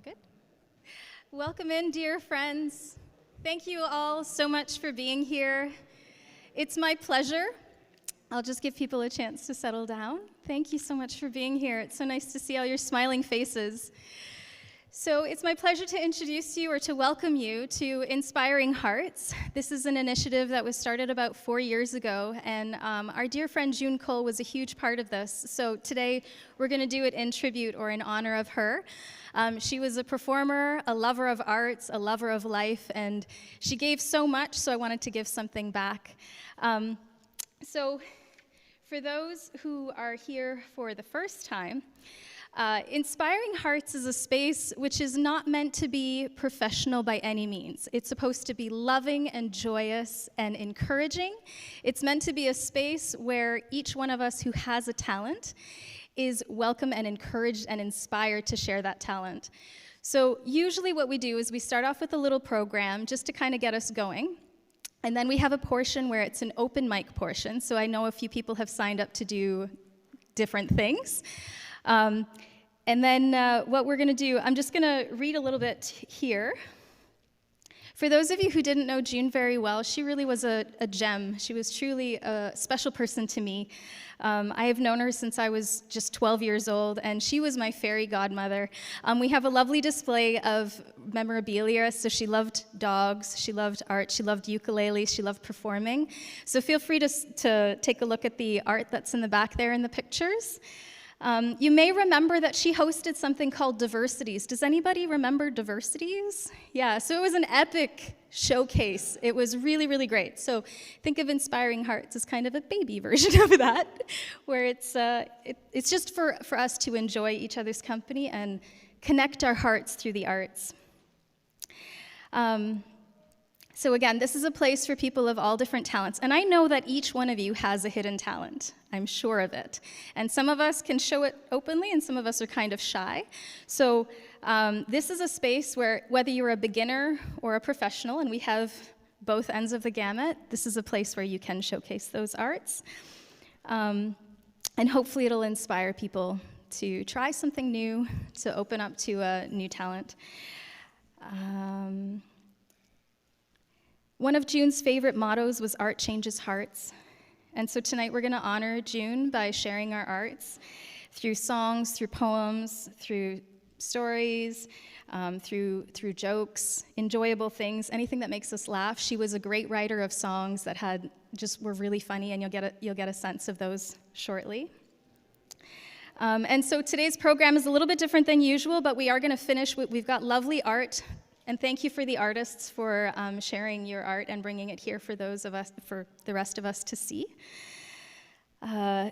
good? Welcome in, dear friends. Thank you all so much for being here. It's my pleasure. I'll just give people a chance to settle down. Thank you so much for being here. It's so nice to see all your smiling faces. So it's my pleasure to introduce you or to welcome you to Inspiring Hearts. This is an initiative that was started about 4 years ago, and our dear friend June Cole was a huge part of this. So today we're going to do it in tribute or in honor of her. She was a performer, a lover of arts, a lover of life, and she gave so much, so I wanted to give something back. So for those who are here for the first time, Inspiring Hearts is a space which is not meant to be professional by any means. It's supposed to be loving and joyous and encouraging. It's meant to be a space where each one of us who has a talent is welcome and encouraged and inspired to share that talent. So usually what we do is we start off with a little program just to kind of get us going. And then we have a portion where it's an open mic portion. So I know a few people have signed up to do different things. And then what we're going to do, I'm just going to read a little bit here. For those of you who didn't know June very well, she really was a gem. She was truly a special person to me. I have known her since I was just 12 years old, and she was my fairy godmother. We have a lovely display of memorabilia. So she loved dogs, she loved art, she loved ukuleles, she loved performing. So feel free to take a look at the art that's in the back there in the pictures. You may remember that she hosted something called Diversities. Does anybody remember Diversities? Yeah, so it was an epic showcase. It was really, really great. So think of Inspiring Hearts as kind of a baby version of that, where it's just for us to enjoy each other's company and connect our hearts through the arts. So again, this is a place for people of all different talents. And I know that each one of you has a hidden talent. I'm sure of it. And some of us can show it openly, and some of us are kind of shy. So this is a space where whether you're a beginner or a professional, and we have both ends of the gamut, this is a place where you can showcase those arts. And hopefully it'll inspire people to try something new, to open up to a new talent. One of June's favorite mottos was art changes hearts. And so tonight we're going to honor June by sharing our arts through songs, through poems, through stories, through jokes, enjoyable things, anything that makes us laugh. She was a great writer of songs that were really funny, and you'll get a sense of those shortly. And so today's program is a little bit different than usual, but we are going to finish we've got lovely art. And thank you for the artists for sharing your art and bringing it here for the rest of us to see.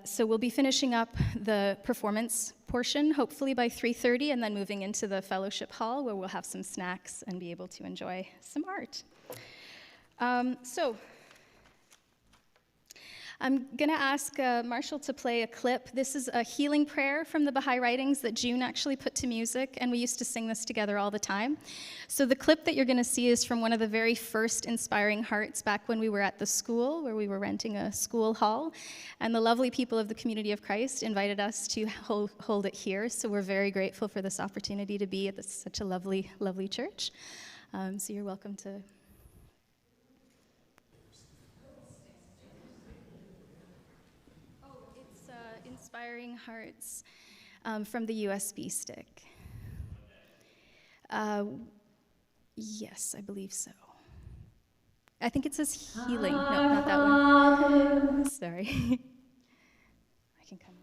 So we'll be finishing up the performance portion, hopefully by 3:30, and then moving into the fellowship hall where we'll have some snacks and be able to enjoy some art. So I'm going to ask Marshall to play a clip. This is a healing prayer from the Baha'i writings that June actually put to music, and we used to sing this together all the time. So the clip that you're going to see is from one of the very first Inspiring Hearts back when we were at the school, where we were renting a school hall, and the lovely people of the Community of Christ invited us to hold it here, so we're very grateful for this opportunity to be at such a lovely, lovely church. So you're welcome to... Inspiring Hearts from the USB stick. Yes, I believe so. I think it says healing. No, not that one. Sorry. I can come.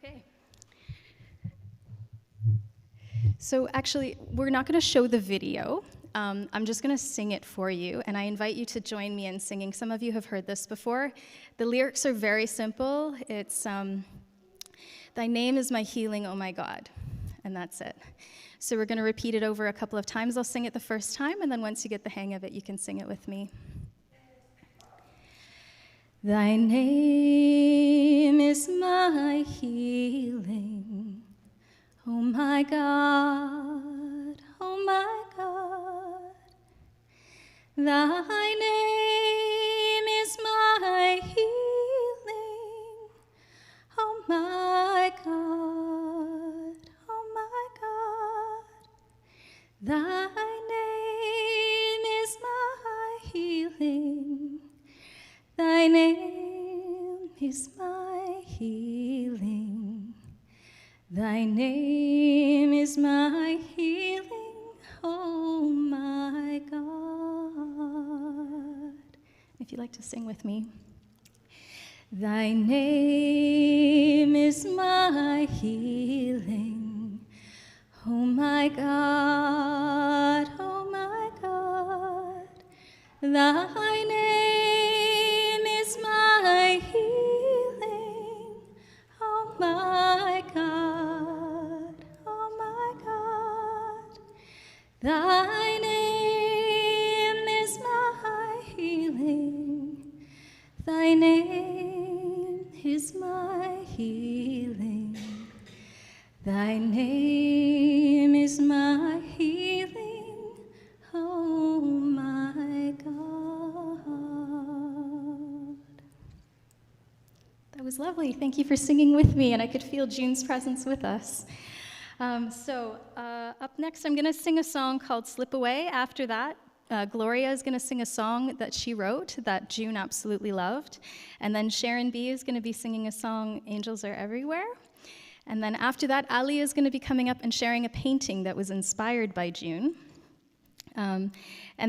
Okay. So actually, we're not going to show the video. I'm just going to sing it for you, and I invite you to join me in singing. Some of you have heard this before. The lyrics are very simple. It's, thy name is my healing, oh my God. and that's it. So we're going to repeat it over a couple of times. I'll sing it the first time, and then once you get the hang of it, you can sing it with me. Thy name is my healing, oh my God, oh my God. Thy name is my healing, oh my God, oh my God. Thy name is my healing, thy name is my healing, thy name is my healing, oh my God. If you'd like to sing with me. Thy name is my healing, oh my God, oh my God. Thy name is my healing, oh my God, oh my God. Thy name is my healing, thy name is my healing, thy name is my healing, oh my God. That was lovely. Thank you for singing with me, and I could feel June's presence with us. Up next, I'm going to sing a song called Slip Away. After that, Gloria is going to sing a song that she wrote that June absolutely loved. And then Sharon B. is going to be singing a song, Angels Are Everywhere. And then after that, Ali is going to be coming up and sharing a painting that was inspired by June. And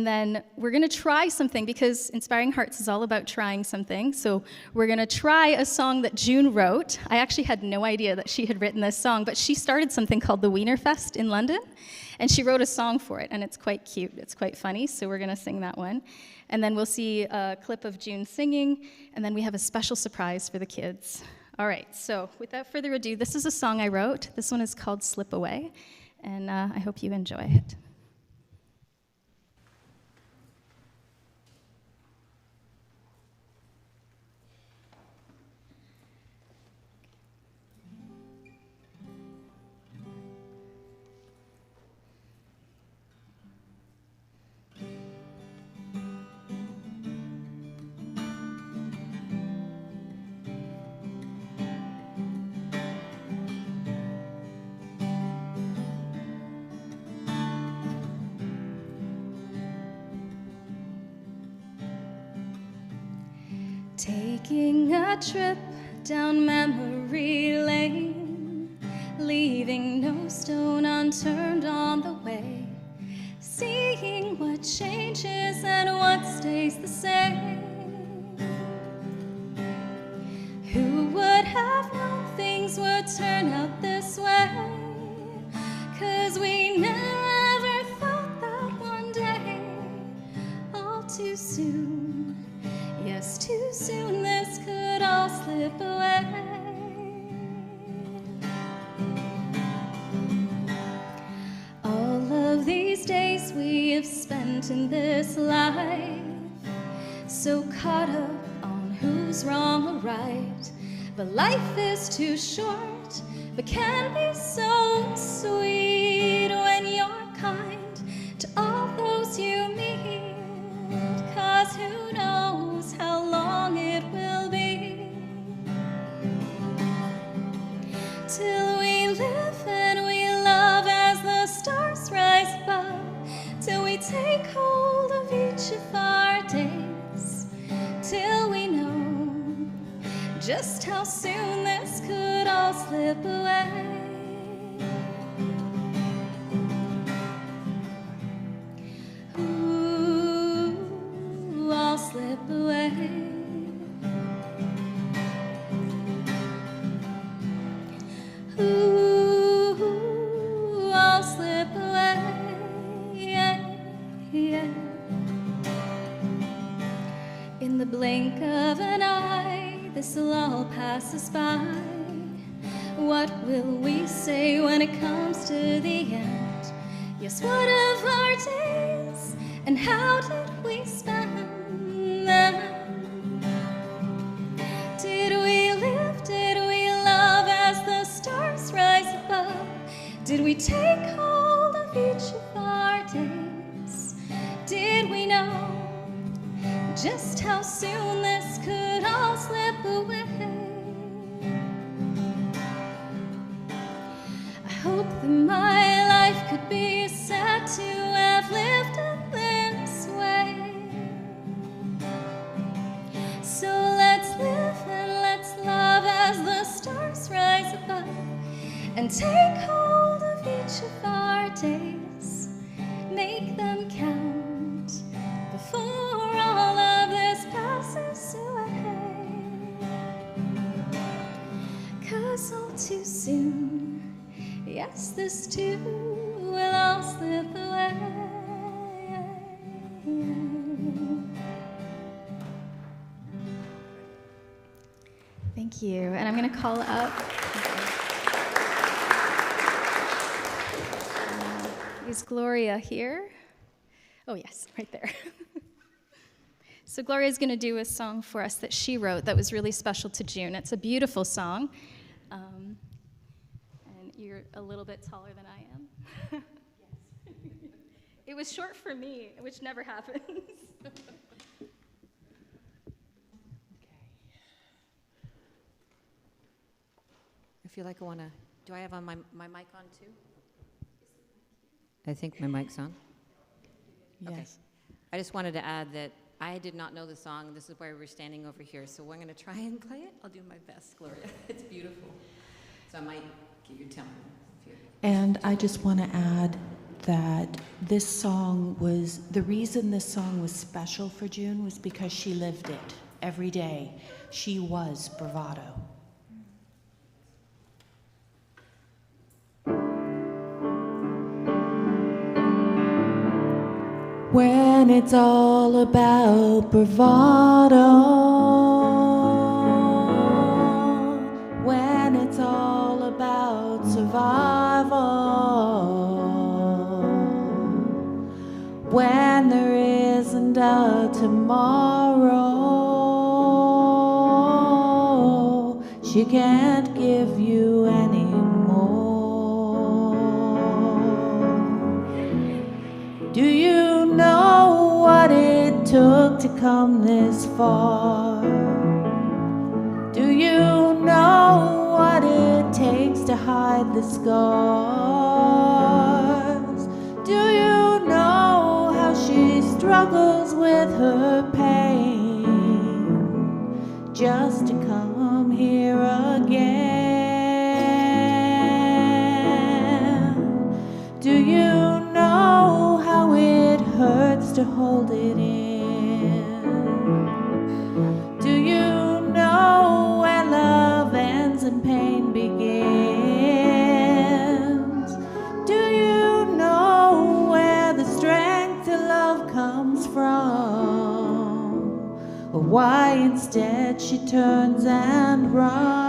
then we're going to try something, because Inspiring Hearts is all about trying something. So we're going to try a song that June wrote. I actually had no idea that she had written this song, but she started something called the Wienerfest in London, and she wrote a song for it, and it's quite cute. It's quite funny, so we're going to sing that one. And then we'll see a clip of June singing, and then we have a special surprise for the kids. All right, so without further ado, this is a song I wrote. This one is called Slip Away, and I hope you enjoy it. Taking a trip down memory lane, leaving no stone unturned on the way, seeing what changes and what stays the same. Who would have known things would turn out this way? 'Cause we never thought that one day, all too soon, yes, too soon, this could all slip away. All of these days we have spent in this life, so caught up on who's wrong or right. But life is too short, but can be so sweet when you're kind to all those you meet. 'Cause who knows how long it will be till we live and we love as the stars rise above, till we take hold of each of our days, till we know just how soon this could all slip away. Slip away. Ooh, I'll slip away. Yeah, yeah. In the blink of an eye, this'll all pass us by. What will we say when it comes to the end? Yes, what of our days, and how did we spend them? Did we live, did we love as the stars rise above? Did we take hold of each of our days? Did we know just how soon this could all slip away? I hope that my life could be said to have lived in this way. So let's live and let's love as the stars rise above, and take hold of each of our days, make them count before all of this passes away. 'Cause all too soon, yes, this too will all slip away. Thank you. And I'm going to call up. Is Gloria here? Oh, yes, right there. So Gloria is going to do a song for us that she wrote that was really special to June. It's a beautiful song. And you're a little bit taller than I am. It was short for me, which never happens. I feel like I want to, do I have on my mic on too? I think my mic's on. Yes. Okay. I just wanted to add that I did not know the song. This is why we're standing over here. So we're going to try and play it. I'll do my best, Gloria. It's beautiful. So I might give you tempo. And I just want to add that this song was, the reason this song was special for June was because she lived it every day. She was bravado. When it's all about bravado, when it's all about survival, when there isn't a tomorrow, she can't give you any more. Do you know what it took to come this far? Do you know what it takes to hide the scars? Do you know how she struggles with her pain just to come here again? Do you know how it hurts to hold it in? Do you know where love ends and pain begins? Do you know where the strength to love comes from? Or why instead she turns and runs?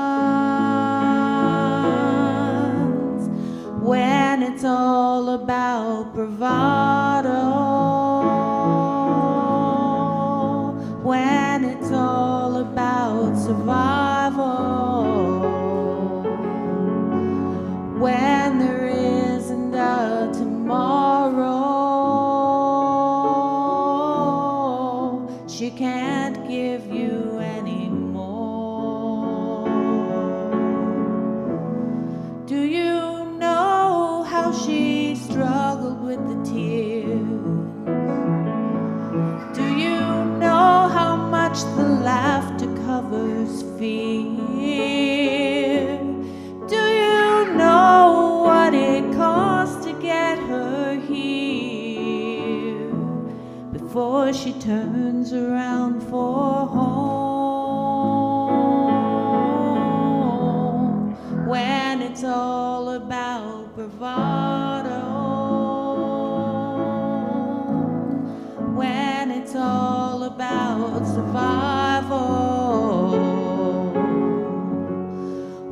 When it's all about bravado, when it's all about survival, when there isn't a tomorrow, she can't give you any more. Do you know how she struggled with the tears? Do you know how much the laughter covers fear? Do you know what it costs to get her here before she turns around for home? When it's all about bravado, when it's all about survival,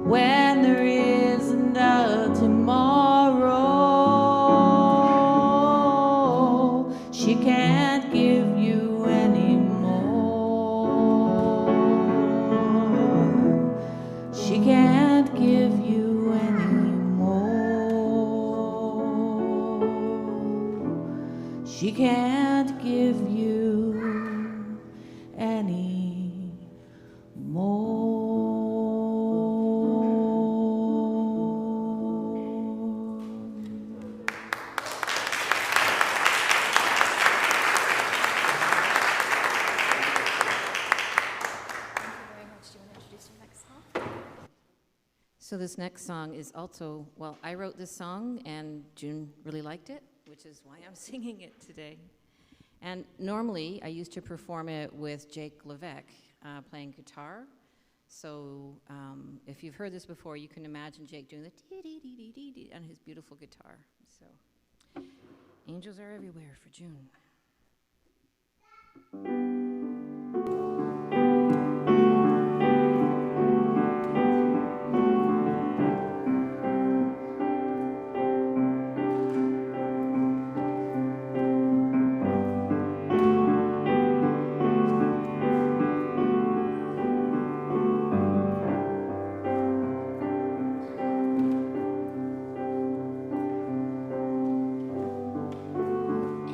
when there is she can't give you any more. She can't give you any more. She can't give you any more. So this next song is also, well, I wrote this song and June really liked it, which is why I'm singing it today. And normally I used to perform it with Jake Levesque playing guitar. So if you've heard this before, you can imagine Jake doing the dee-dee-dee-dee-dee on his beautiful guitar. So Angels Are Everywhere for June.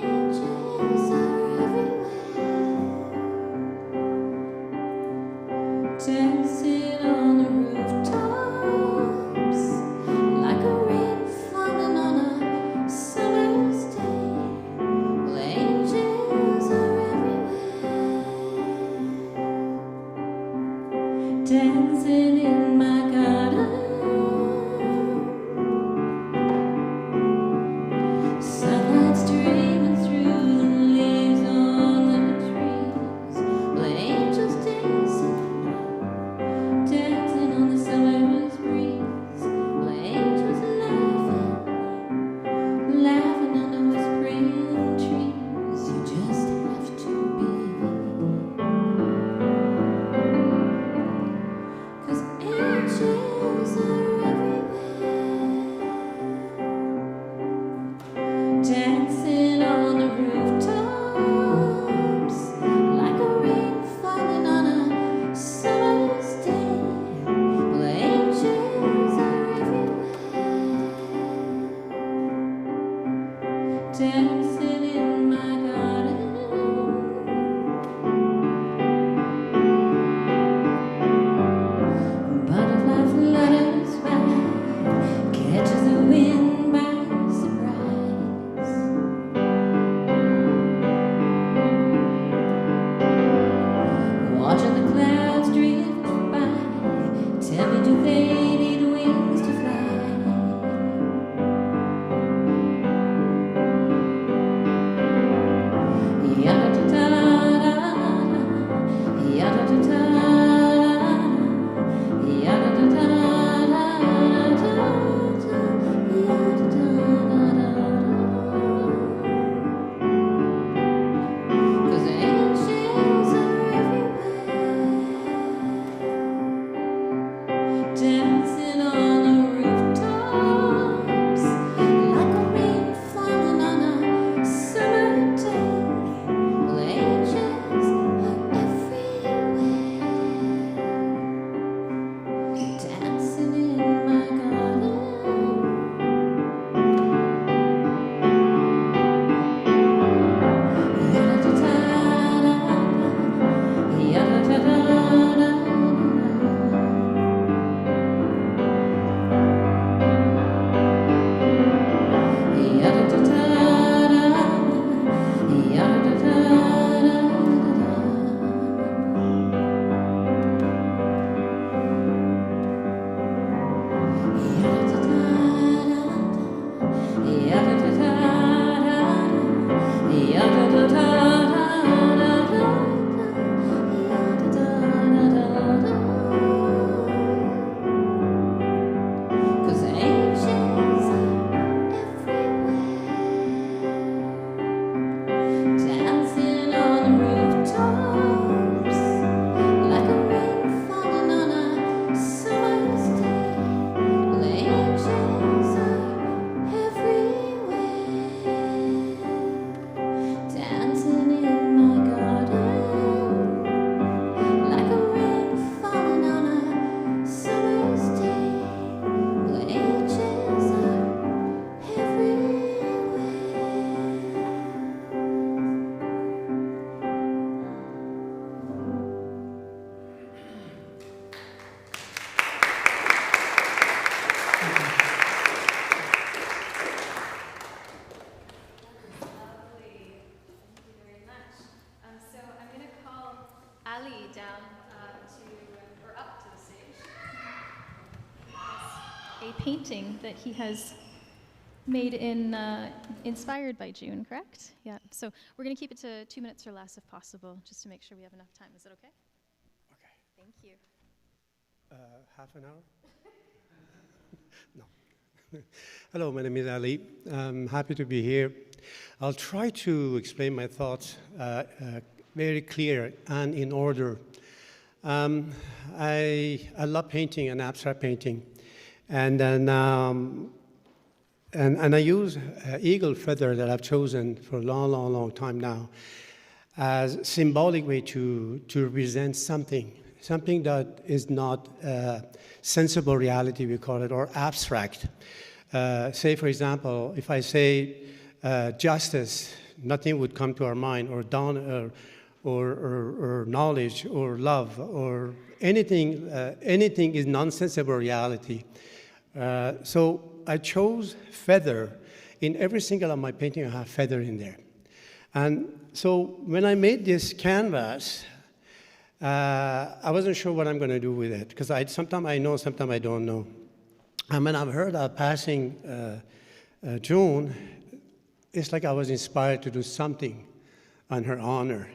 Angels are down or up to the stage. A painting that he has made inspired by June, correct? Yeah. So we're going to keep it to 2 minutes or less if possible, just to make sure we have enough time. Is it okay? Okay. Thank you. Half an hour? No. Hello, my name is Ali. I'm happy to be here. I'll try to explain my thoughts very clear and in order. I love painting and abstract painting. And then and I use eagle feather that I've chosen for a long time now as a symbolic way to represent something that is not sensible reality, we call it, or abstract. Say, for example, if I say justice, nothing would come to our mind, or knowledge, or love, or anything. Anything is nonsensible reality. So I chose feather. In every single of my painting, I have feather in there. And so when I made this canvas, I wasn't sure what I'm going to do with it, because sometimes I know, sometimes I don't know. And when I've heard of passing June, it's like I was inspired to do something on her honor.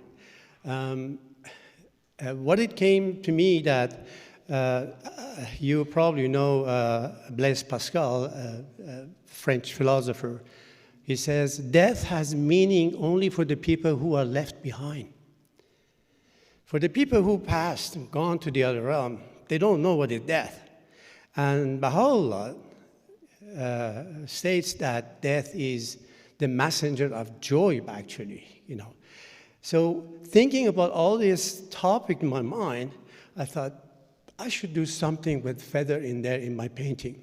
What it came to me that you probably know Blaise Pascal, French philosopher. He says, death has meaning only for the people who are left behind. For the people who passed and gone to the other realm, they don't know what is death. And Baha'u'llah states that death is the messenger of joy, actually, you know. So thinking about all this topic in my mind, I thought I should do something with feather in there in my painting.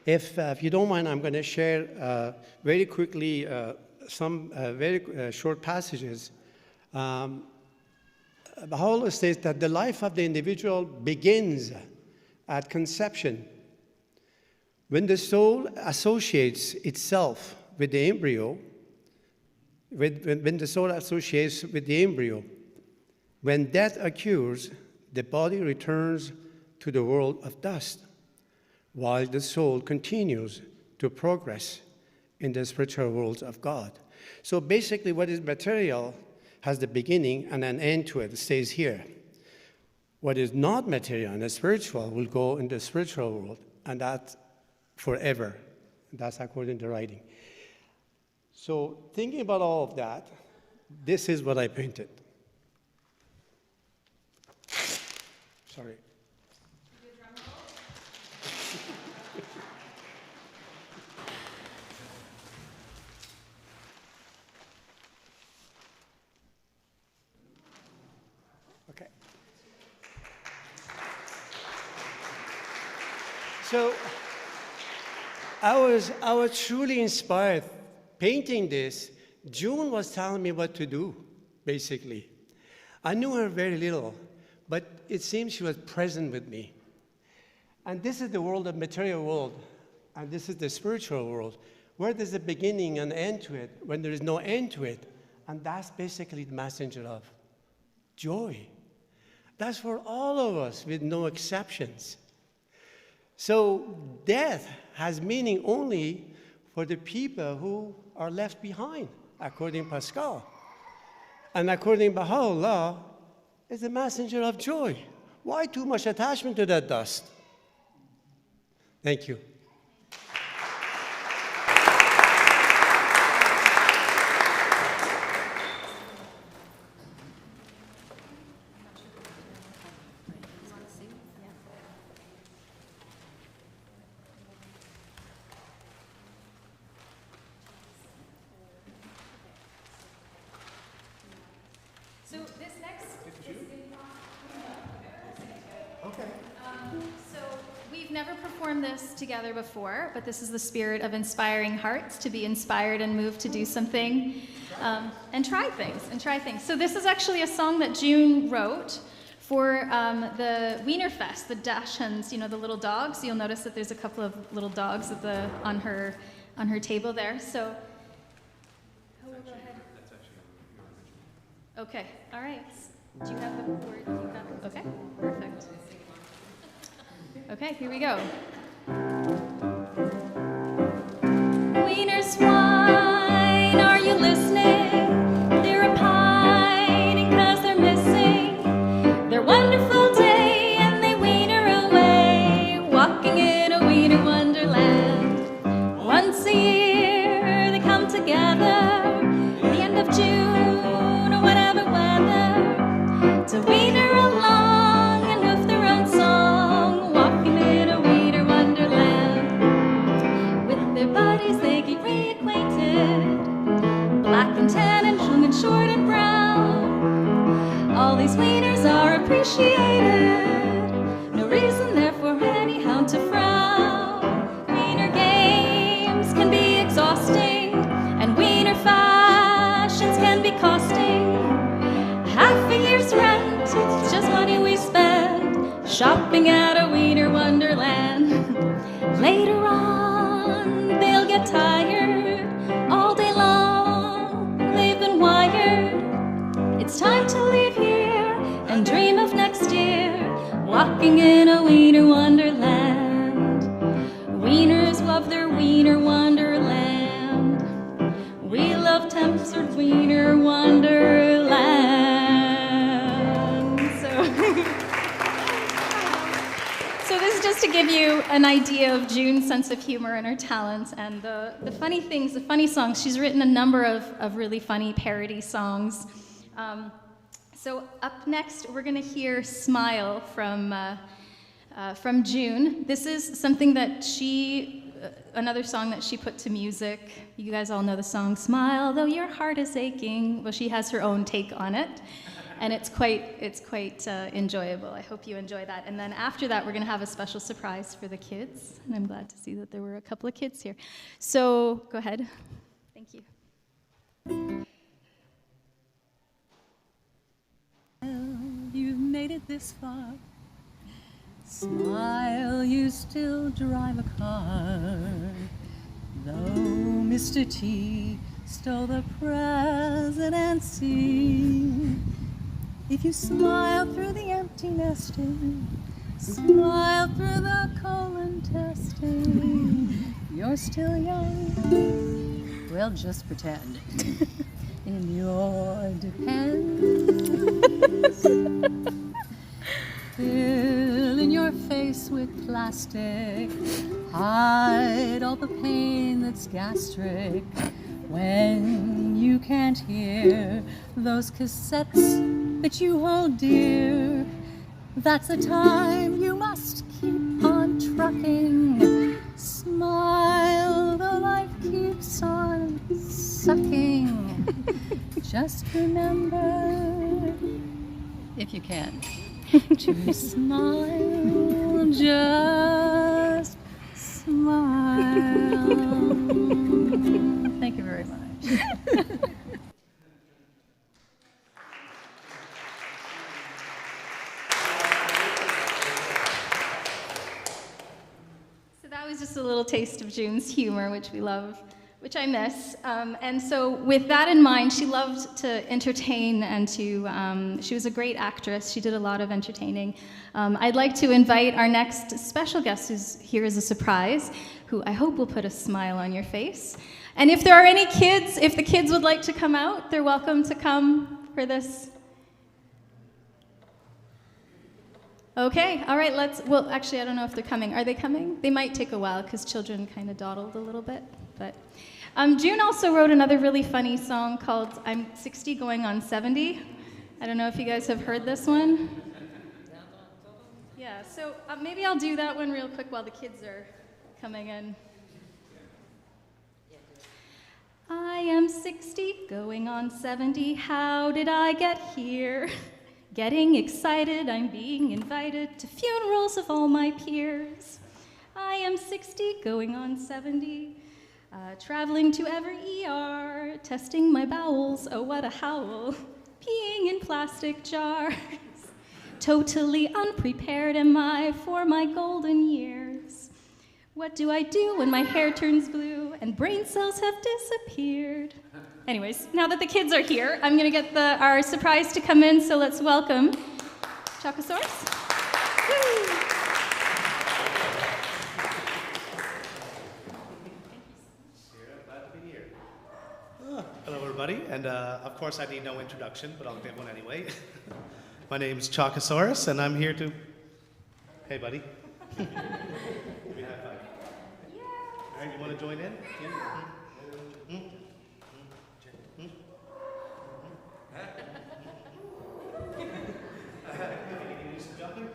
If you don't mind, I'm going to share very quickly some very short passages. Baha'u'llah states that the life of the individual begins at conception. When the soul associates itself with the embryo, when the soul associates with the embryo, when death occurs, the body returns to the world of dust, while the soul continues to progress in the spiritual worlds of God. So basically, what is material has the beginning and an end to it. It stays here. What is not material and spiritual will go in the spiritual world, and that's forever. That's according to writing. So thinking about all of that, this is what I painted. Sorry. Okay. So I was truly inspired painting this. June was telling me what to do, basically. I knew her very little, but it seems she was present with me. And this is the world of material world, and this is the spiritual world, where there's a beginning and end to it, when there is no end to it. And that's basically the messenger of joy. That's for all of us, with no exceptions. So death has meaning only for the people who are left behind, according to Pascal. And according to Baha'u'llah, is a messenger of joy. Why too much attachment to that dust? Thank you. So this next is Okay. so we've never performed this together before, but this is the spirit of inspiring hearts to be inspired and moved to do something and try things. So this is actually a song that June wrote for the Wienerfest, the Dachshunds, you know, the little dogs. You'll notice that there's a couple of little dogs at on her table there. So. Oh, we'll go ahead. Okay, all right. Do you have the words? Okay, perfect. Okay, here we go. Wiener swine, are you listening? They're pining 'cause they're missing their wonderful day, and they wiener away, walking in a wiener wonderland. Once a year they come together, the end of June or whatever weather, to wiener along and with their own song, walking in a wiener wonderland. With their bodies they get reacquainted, black and tan and young and short and brown. All these wieners are appreciated, no reason therefore anyhow to frown. Wiener games can be exhausting, and wiener fashions can be costing. Half a year's rent, it's just money we spend shopping at a wiener wonderland. Later on, they'll get tired all day long. They've been wired. It's time to leave here and dream of next year, walking in a wiener wonderland. Wieners love their wiener wonderland. We love Tempsford wiener wonderland. So this is just to give you an idea of June's sense of humor and her talents, and the funny things, the funny songs. She's written a number of really funny parody songs. So up next, we're going to hear "Smile" from June. This is something that another song that she put to music. You guys all know the song "Smile, though your heart is aching." Well, she has her own take on it, and it's quite enjoyable. I hope you enjoy that. And then after that, we're going to have a special surprise for the kids, and I'm glad to see that there were a couple of kids here. So go ahead. Thank you. You've made it this far. Smile, you still drive a car. Though Mr. T stole the presidency, if you smile through the empty nesting, smile through the colon testing, you're still young. Well, just pretend. In your depends. Fill in your face with plastic, hide all the pain that's gastric. When you can't hear those cassettes that you hold dear, that's the time you must keep on trucking. Smile, the life keeps on sucking. Just remember, if you can, to smile, just smile. Thank you very much. So that was just a little taste of June's humor, which we love, which I miss. And so with that in mind, she loved to entertain and she was a great actress. She did a lot of entertaining. I'd like to invite our next special guest who's here as a surprise, who I hope will put a smile on your face. And if there are any kids, if the kids would like to come out, they're welcome to come for this. Okay, all right, well, actually, I don't know if they're coming. Are they coming? They might take a while because children kind of dawdled a little bit. But June also wrote another really funny song called "I'm 60 Going on 70." I don't know if you guys have heard this one. Yeah, so maybe I'll do that one real quick while the kids are coming in. I am 60, going on 70. How did I get here? Getting excited, I'm being invited to funerals of all my peers. I am 60, going on 70. Traveling to every ER, testing my bowels, oh what a howl, peeing in plastic jars. Totally unprepared am I for my golden years. What do I do when my hair turns blue and brain cells have disappeared? Anyways, now that the kids are here, I'm going to get our surprise to come in, so let's welcome Chocosaurus. Woo! Glad to be here. Hello, everybody, and of course I need no introduction, but I'll give one anyway. My name's Chocosaurus, and I'm here to... Hey, buddy. Give me a high five. All right, you want to join in? Yeah. Can you do some jumping?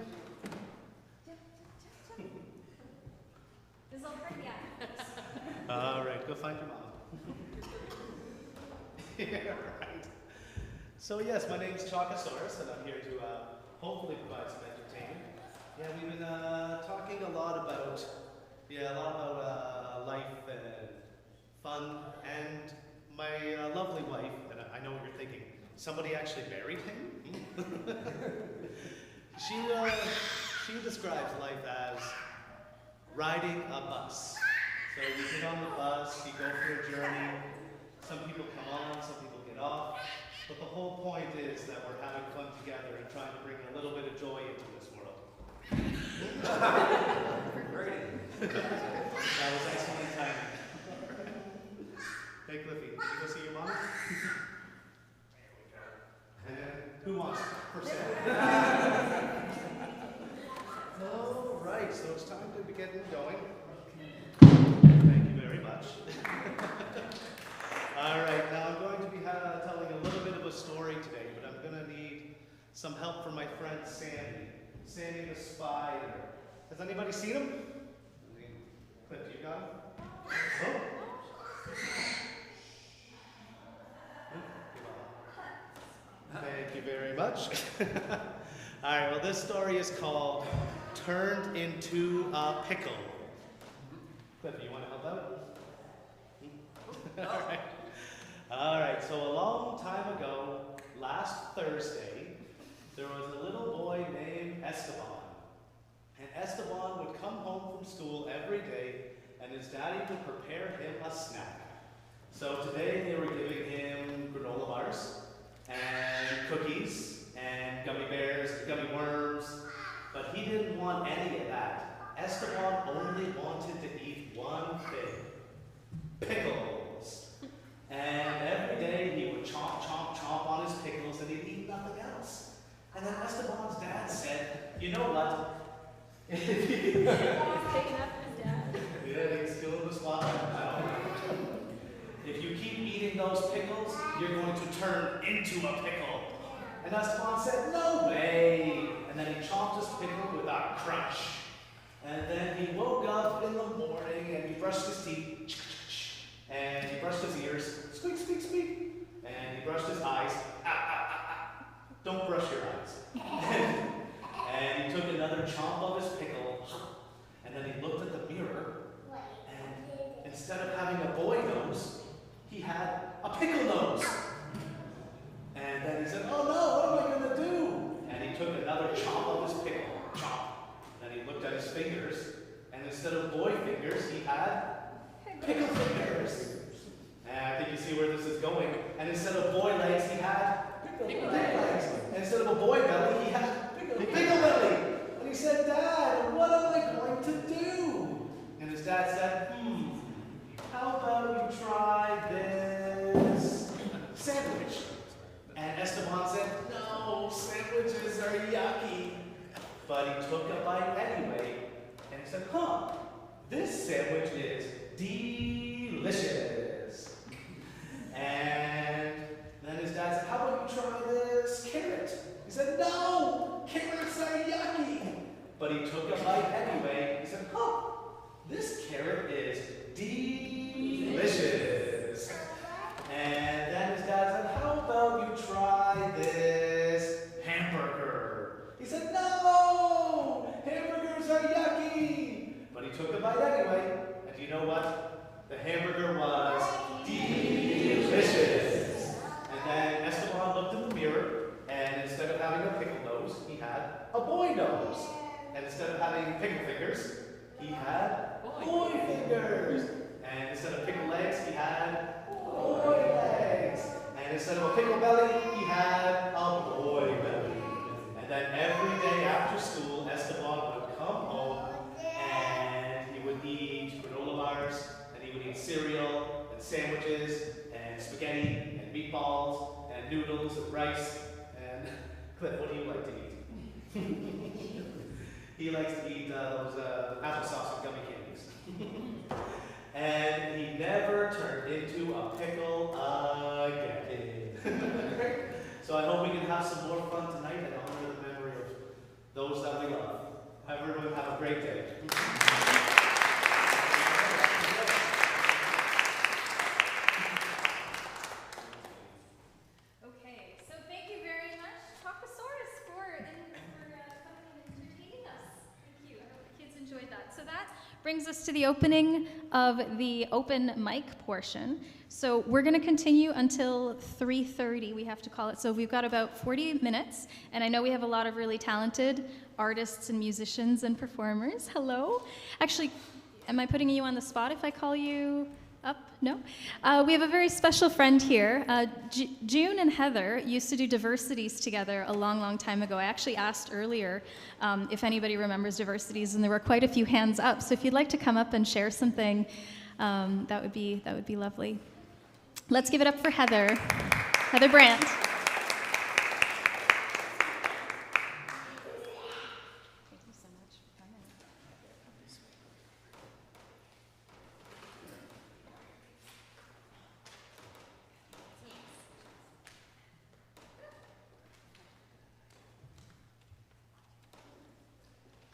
All right, go find your mom. Yeah, right. So yes, my name's Chocosaurus, and I'm here to hopefully provide some entertainment. Yeah, we've been talking a lot about life and fun, and my lovely wife. And I know what you're thinking. Somebody actually married him. She describes life as riding a bus. So you get on the bus, you go for a journey. Some people come on, some people get off. But the whole point is that we're having fun together and trying to bring a little bit of joy into this world. That was excellent timing. Hey Cliffy, did you go see your mom? And who wants for sale? All right, so it's time to be getting going. Thank you very much. All right, now I'm going to be telling a little bit of a story today, but I'm going to need some help from my friend Sandy. Sandy the Spider. Has anybody seen him? Cliff, you got him? Oh. Thank you very much. All right, well, this story is called Turned Into a Pickle. Cliff, you want to help out? All right. All right, so a long time ago, last Thursday, there was a little boy named Esteban. And Esteban would come home from school every day, and his daddy would prepare him a snack. So today they were giving him granola bars, and cookies, and gummy bears, gummy worms, but he didn't want any of that. Esteban only wanted to eat one thing: pickles. And every day he would chomp, chomp, chomp on his pickles, and he'd eat nothing else. And then Esteban's dad said, you know what? He's picking up his dad. Yeah, he's still in the spotlight. I don't know. If you keep eating those pickles, you're going to turn into a pickle. And Esteban said, no way. And then he chomped his pickle with a crunch. And then he woke up in the morning and he brushed his teeth. And he brushed his ears, squeak, squeak, squeak. And he brushed his eyes, ah, ah, ah, ah. Don't brush your eyes. And he took another chomp of his pickle, and then he looked at the mirror, and instead of having a boy nose, he had a pickle nose. And then he said, oh no, what am I going to do? And he took another chomp of his pickle, chomp. Then he looked at his fingers, and instead of boy fingers, he had pickle fingers. And I think you see where this is going. And instead of boy legs, he had pickle legs. And instead of a boy belly, he had pickle belly. And he said, Dad, what am I going to do? And his dad said, how about you try this sandwich? And Esteban said, no, sandwiches are yucky. But he took a bite anyway. And he said, this sandwich is delicious. And then his dad said, how about you try this carrot? He said, no, carrots are yucky. But he took a bite anyway. He said, this carrot is delicious. And then his dad said, how about you try this hamburger? He said, no, hamburgers are yucky. But he took a bite anyway. And you know what? The hamburger was delicious. And then Esteban looked in the mirror, and instead of having a pickle nose, he had a boy nose. And instead of having pickle fingers, he had boy fingers. And instead of pickle legs, he had boy legs. instead of a pickle belly, he had a boy belly. And then every day after school, Esteban would come home and he would eat granola bars, and he would eat cereal and sandwiches and spaghetti and meatballs and noodles and rice. And Cliff, what do you like to eat? He likes to eat those applesauce and gummy candies. And he never turned into a pickle again. So I hope we can have some more fun tonight and honor the memory of those that we love. Everyone have a great day. Okay, so thank you very much, Talkosaurus, for coming and entertaining us. Thank you. I hope the kids enjoyed that. So that brings us to the opening of the open mic portion. So we're going to continue until 3:30, we have to call it. So we've got about 40 minutes, and I know we have a lot of really talented artists and musicians and performers. Hello. Actually, am I putting you on the spot if I call you up? No? We have a very special friend here. June and Heather used to do Diversities together a long, long time ago. I actually asked earlier if anybody remembers Diversities, and there were quite a few hands up. So if you'd like to come up and share something, that would be lovely. Let's give it up for Heather. Heather Brandt.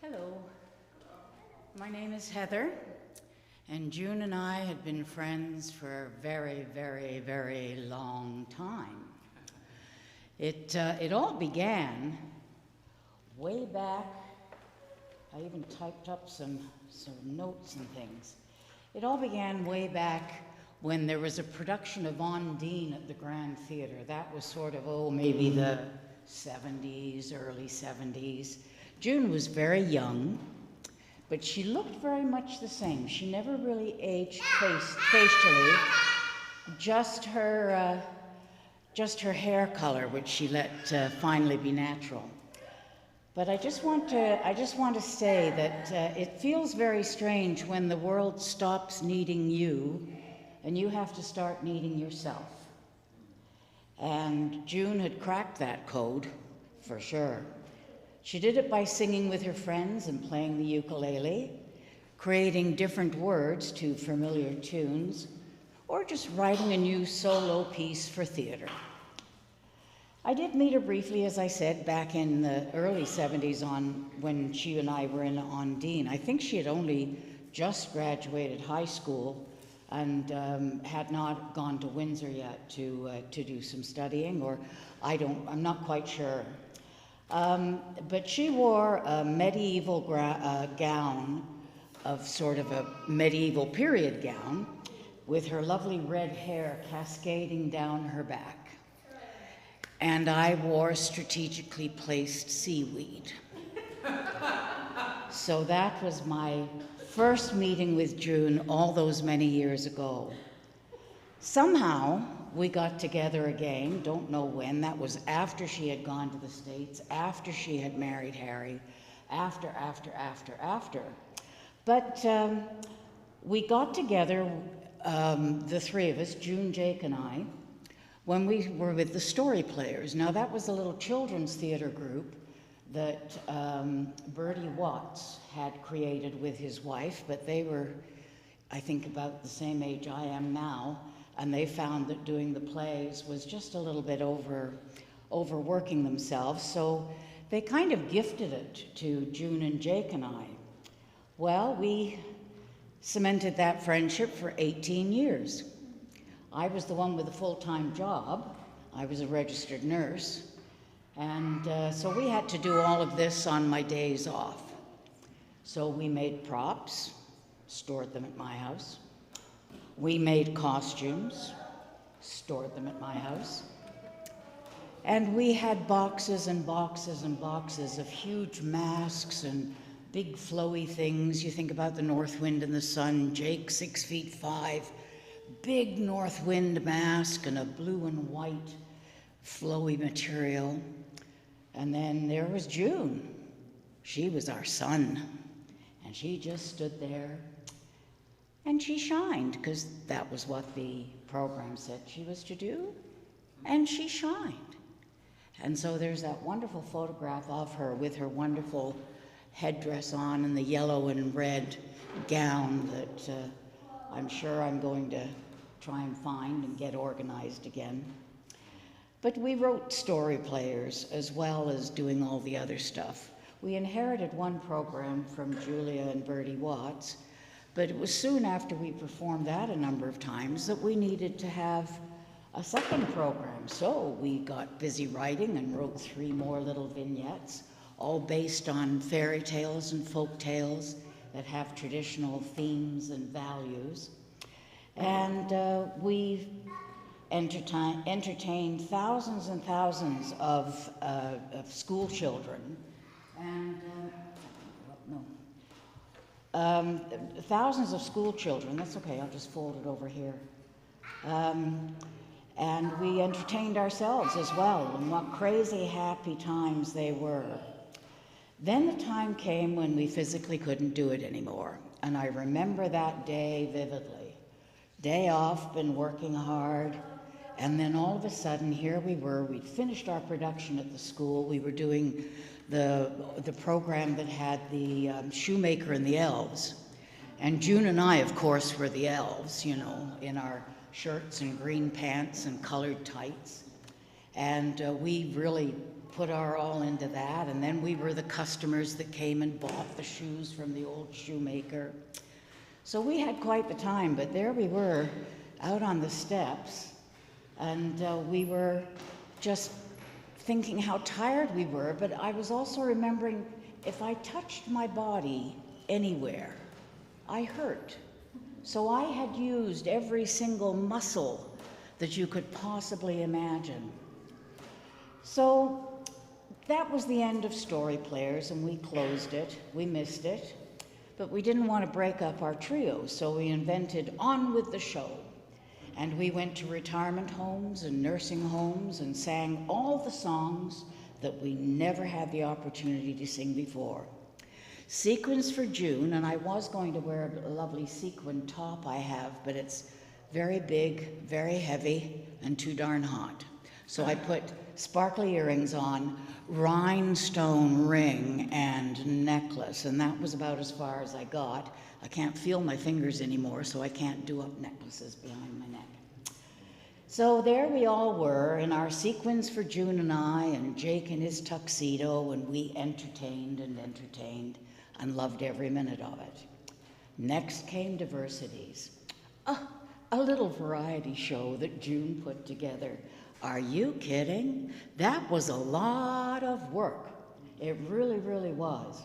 Hello, my name is Heather, and June and I had been friends for a very, very, very long time. It all began way back. I even typed up some notes and things. It all began way back when there was a production of Ondine at the Grand Theatre. That was sort of, maybe the 70s, early 70s. June was very young, but she looked very much the same. She never really aged facially, just her hair color, which she let finally be natural. But I just want to say that it feels very strange when the world stops needing you, and you have to start needing yourself. And June had cracked that code, for sure. She did it by singing with her friends and playing the ukulele, creating different words to familiar tunes, or just writing a new solo piece for theater. I did meet her briefly, as I said, back in the early 70s when she and I were in Ondine. I think she had only just graduated high school and had not gone to Windsor yet to do some studying, or I'm not quite sure. But she wore a medieval gown, of sort of a medieval period gown, with her lovely red hair cascading down her back. And I wore strategically placed seaweed. So that was my first meeting with June all those many years ago. Somehow, we got together again, don't know when. That was after she had gone to the States, after she had married Harry, after. But we got together, the three of us, June, Jake, and I, when we were with the Story Players. Now, that was a little children's theater group that Bertie Watts had created with his wife, but they were, I think, about the same age I am now. And they found that doing the plays was just a little bit overworking themselves, so they kind of gifted it to June and Jake and I. Well, we cemented that friendship for 18 years. I was the one with a full-time job. I was a registered nurse, and so we had to do all of this on my days off. So we made props, stored them at my house. We made costumes, stored them at my house. And we had boxes and boxes and boxes of huge masks and big flowy things. You think about the North Wind and the Sun, Jake 6'5", big north wind mask and a blue and white flowy material. And then there was June. She was our sun. And she just stood there and she shined, because that was what the program said she was to do. And she shined. And so there's that wonderful photograph of her with her wonderful headdress on and the yellow and red gown that I'm sure I'm going to try and find and get organized again. But we wrote story players as well as doing all the other stuff. We inherited one program from Julia and Bertie Watts, but it was soon after we performed that a number of times that we needed to have a second program. So we got busy writing and wrote 3 more little vignettes, all based on fairy tales and folk tales that have traditional themes and values. And we entertained thousands and thousands of school children, and thousands of school children. That's okay, I'll just fold it over here. And we entertained ourselves as well, and what crazy happy times they were. Then the time came when we physically couldn't do it anymore, and I remember that day vividly. Day off, been working hard, and then all of a sudden here we were. We'd finished our production at the school. We were doing the program that had the shoemaker and the elves. And June and I, of course, were the elves, you know, in our shirts and green pants and colored tights. And we really put our all into that. And then we were the customers that came and bought the shoes from the old shoemaker. So we had quite the time, but there we were out on the steps, and we were just thinking how tired we were, but I was also remembering if I touched my body anywhere, I hurt. So I had used every single muscle that you could possibly imagine. So that was the end of Story Players, and we closed it. We missed it. But we didn't want to break up our trio, so we invented On With the Show. And we went to retirement homes and nursing homes and sang all the songs that we never had the opportunity to sing before. Sequins for June, and I was going to wear a lovely sequin top I have, but it's very big, very heavy, and too darn hot. So I put sparkly earrings on, rhinestone ring and necklace, and that was about as far as I got. I can't feel my fingers anymore, so I can't do up necklaces behind my neck. So there we all were in our sequins for June and I, and Jake in his tuxedo, and we entertained and loved every minute of it. Next came Diversities, a little variety show that June put together. Are you kidding? That was a lot of work. It really, really was.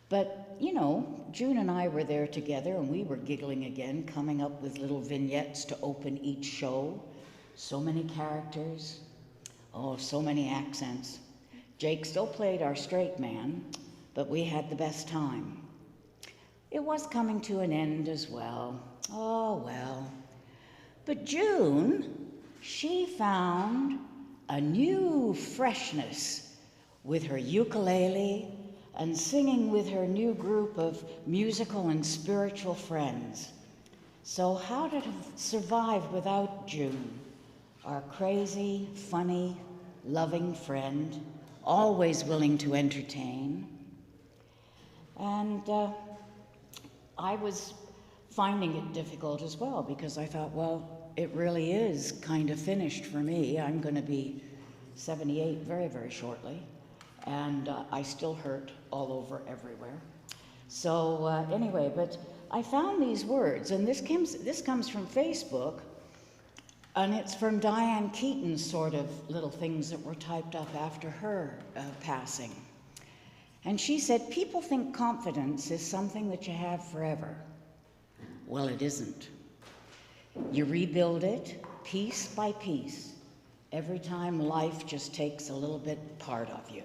But, you know, June and I were there together, and we were giggling again, coming up with little vignettes to open each show. So many characters. Oh, so many accents. Jake still played our straight man, but we had the best time. It was coming to an end as well. Oh, well. But June, she found a new freshness with her ukulele and singing with her new group of musical and spiritual friends. So how to survive without June, our crazy, funny, loving friend, always willing to entertain. And I was finding it difficult as well, because I thought, well, it really is kind of finished for me. I'm going to be 78 very, very shortly, and I still hurt all over everywhere. So anyway, but I found these words, and this comes from Facebook, and it's from Diane Keaton's sort of little things that were typed up after her passing. And she said, people think confidence is something that you have forever. Well, it isn't. You rebuild it piece by piece every time life just takes a little bit part of you.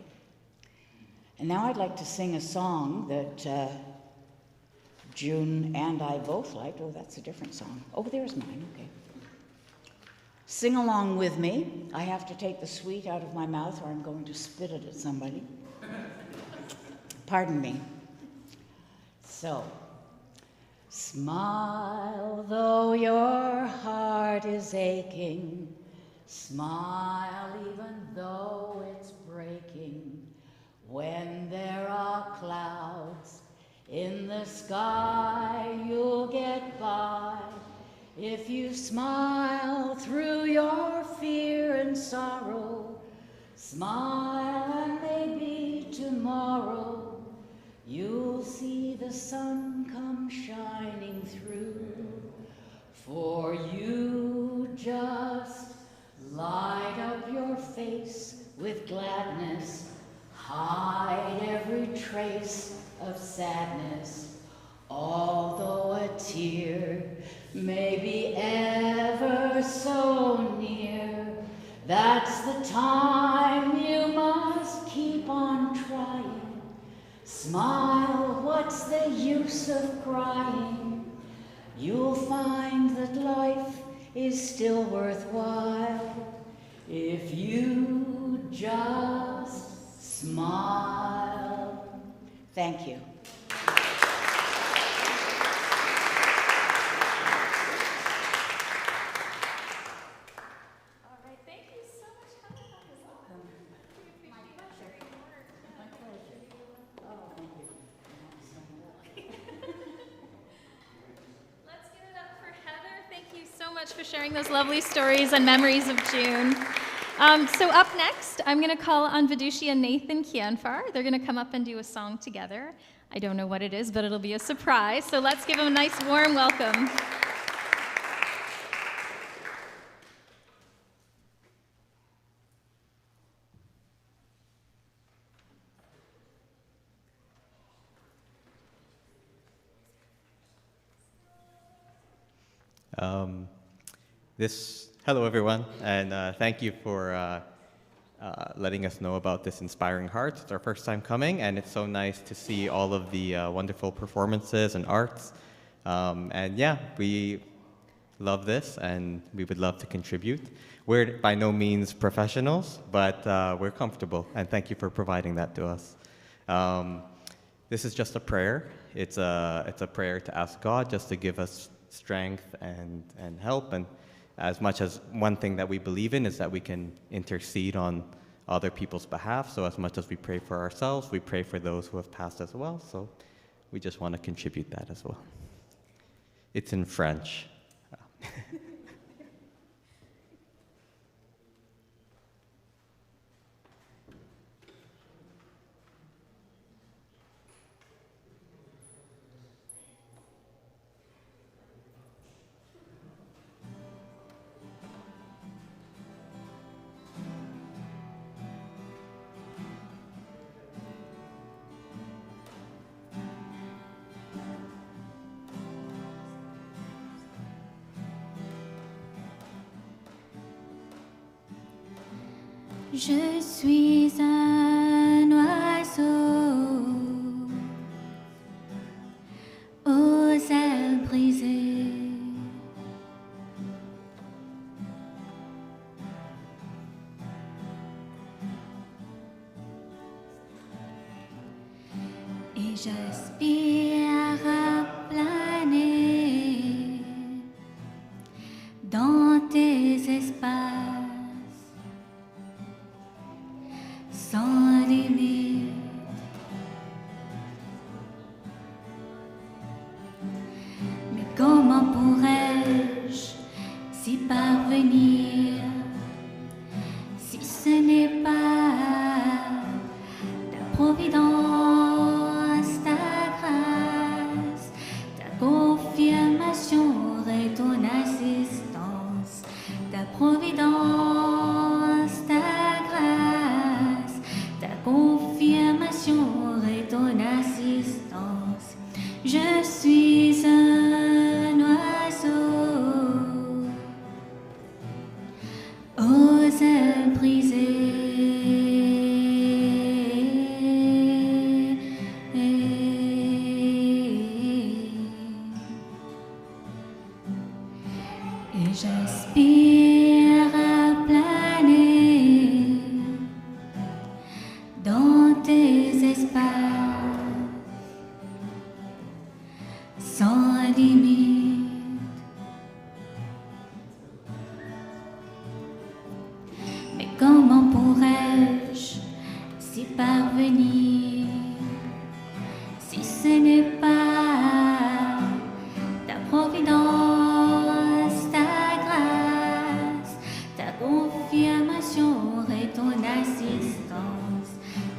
And now I'd like to sing a song that June and I both liked. Oh, that's a different song. Oh, there's mine, okay. Sing along with me. I have to take the sweet out of my mouth or I'm going to spit it at somebody. Pardon me. So, smile though your heart is aching. Smile even though it's breaking. When there are clouds in the sky, you'll get by. If you smile through your fear and sorrow, smile and maybe tomorrow you'll see the sun come shining through. For you just light up your face with gladness, hide every trace of sadness, although a tear may be ever so near. That's the time you must keep on trying. Smile, what's the use of crying? You'll find that life is still worthwhile if you just smile. Thank you. For sharing those lovely stories and memories of June. So up next, I'm going to call on Vidushi and Nathan Kianfar. They're going to come up and do a song together. I don't know what it is, but it'll be a surprise. So let's give them a nice warm welcome. Hello everyone, and thank you for letting us know about this Inspiring Hearts. It's our first time coming, and it's so nice to see all of the wonderful performances and arts. And yeah, we love this, and we would love to contribute. We're by no means professionals, but we're comfortable, and thank you for providing that to us. This is just a prayer. It's a prayer to ask God just to give us strength and help, and as much as one thing that we believe in is that we can intercede on other people's behalf. So as much as we pray for ourselves, we pray for those who have passed as well. So we just want to contribute that as well. It's in French. Je suis un oiseau aux ailes brisées. Et j'aspire à planer dans tes espaces. Sans limite, mais comment pourrais-je s'y parvenir si ce n'est pas la providence, ta grâce? l'espace sans limite. Mais comment pourrais-je s'y parvenir si ce n'est pas ta providence, ta grâce, ta confirmation et ton assistance,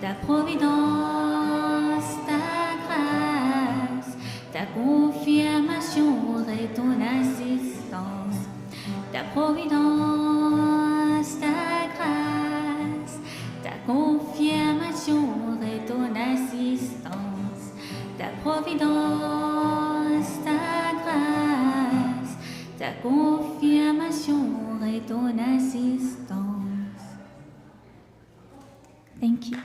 ta providence, ta grâce, ta confirmation et ton assistance, ta providence, ta grâce, ta confirmation et ton assistance, ta providence, ta grâce, ta confirmation et ton assistance. Thank you.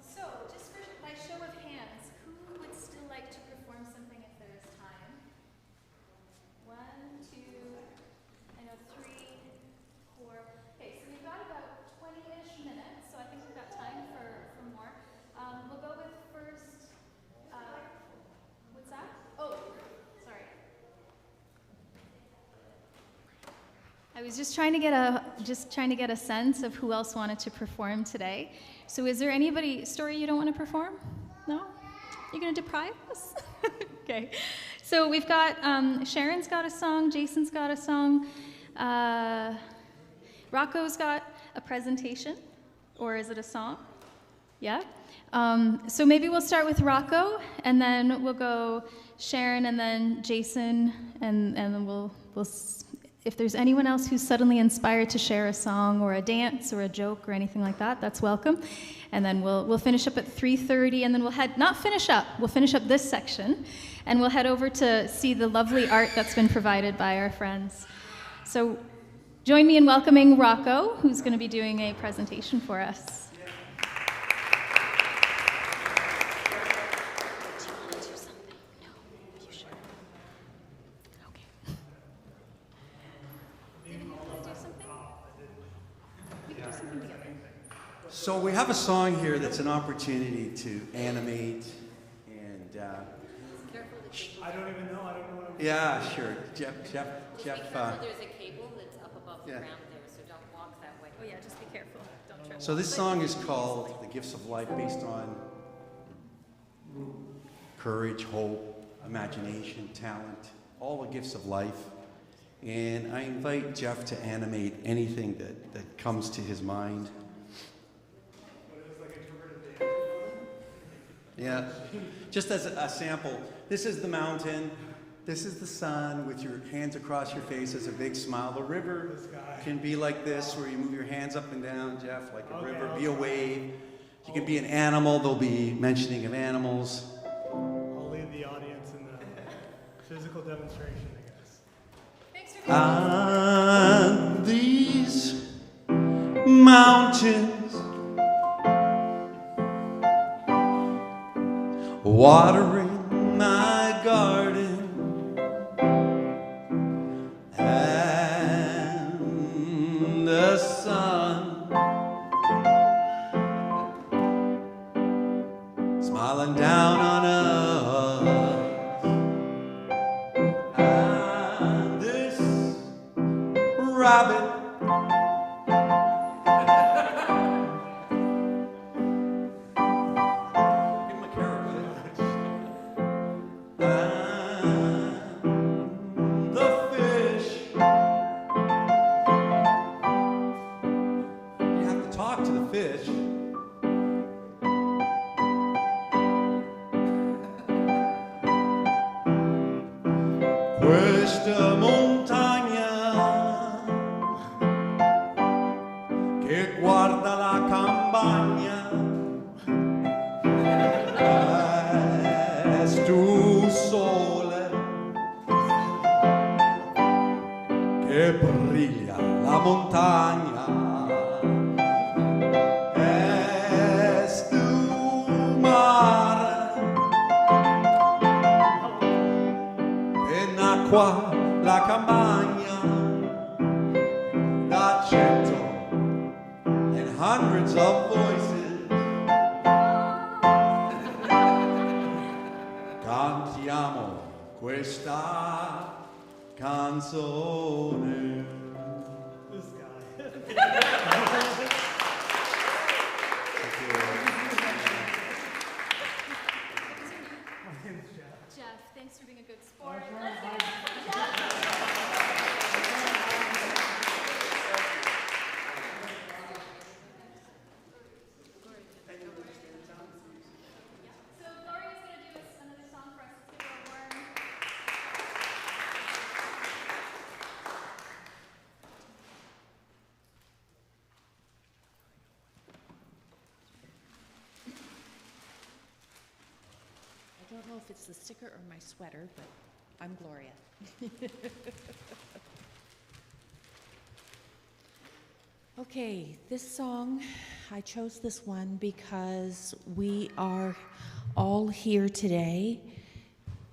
So, just for my show of hands, who would still like to perform something if there is time? 1, 2, I know 3, 4. Okay, so we've got about 20-ish minutes, so I think we've got time for more. We'll go with first, what's that? Oh, sorry. I was just trying to get a sense of who else wanted to perform today. So is there anybody, Story, you don't want to perform? No? You're going to deprive us? Okay. So we've got, Sharon's got a song, Jason's got a song, Rocco's got a presentation, or is it a song? Yeah? So maybe we'll start with Rocco, and then we'll go Sharon, and then Jason, and then we'll if there's anyone else who's suddenly inspired to share a song or a dance or a joke or anything like that, that's welcome. And then we'll finish up at 3:30, and then we'll finish up this section, and we'll head over to see the lovely art that's been provided by our friends. So join me in welcoming Rocco, who's going to be doing a presentation for us. So we have a song here that's an opportunity to animate and. I don't even know. I don't know what I'm Yeah, sure. Jeff. There's a cable that's up above the ground there, so don't walk that way. Oh yeah, just be careful. Don't trip. So this song is called "The Gifts of Life," based on courage, hope, imagination, talent, all the gifts of life. And I invite Jeff to animate anything that comes to his mind. Yeah, just as a sample, this is the mountain, this is the sun with your hands across your face as a big smile. The river can be like this, where you move your hands up and down, Jeff, like a river, be a wave. You can be an animal, there'll be mentioning of animals. I'll lead the audience in the physical demonstration, I guess. Thanks for being On these mountains, watering my garden, and the sun smiling down on us, and this rabbit questa montagna che guarda la campagna, tu sole che brilla la montagna, tu mare che nacqua la campagna d'accento and hundreds of voices. Cantiamo questa canzone. This guy. Jeff, thanks for being a good sport. Let's give it up for Jeff. So Gloria's going to do us another song for us. Let's give her a warm. I don't know if it's the sticker or my sweater, but I'm Gloria. Okay, this song, I chose this one because we are all here today.